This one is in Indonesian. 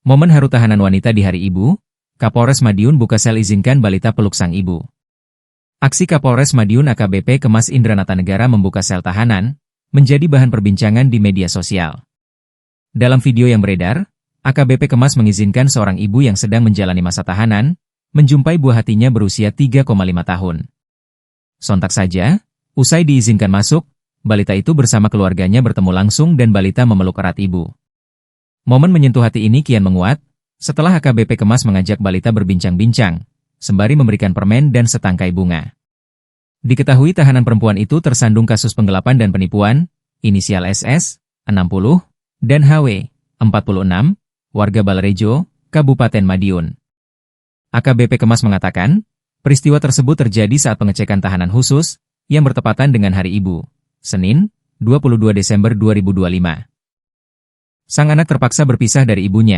Momen haru tahanan wanita di Hari Ibu, Kapolres Madiun buka sel izinkan balita peluk sang ibu. Aksi Kapolres Madiun AKBP Kemas Indranata Negara membuka sel tahanan, menjadi bahan perbincangan di media sosial. Dalam video yang beredar, AKBP Kemas mengizinkan seorang ibu yang sedang menjalani masa tahanan, menjumpai buah hatinya berusia 3,5 tahun. Sontak saja, usai diizinkan masuk, balita itu bersama keluarganya bertemu langsung dan balita memeluk erat ibu. Momen menyentuh hati ini kian menguat, setelah AKBP Kemas mengajak balita berbincang-bincang, sembari memberikan permen dan setangkai bunga. Diketahui tahanan perempuan itu tersandung kasus penggelapan dan penipuan, inisial SS, 60, dan HW, 46, warga Balerejo, Kabupaten Madiun. AKBP Kemas mengatakan, peristiwa tersebut terjadi saat pengecekan tahanan khusus, yang bertepatan dengan Hari Ibu, Senin, 22 Desember 2025. Sang anak terpaksa berpisah dari ibunya.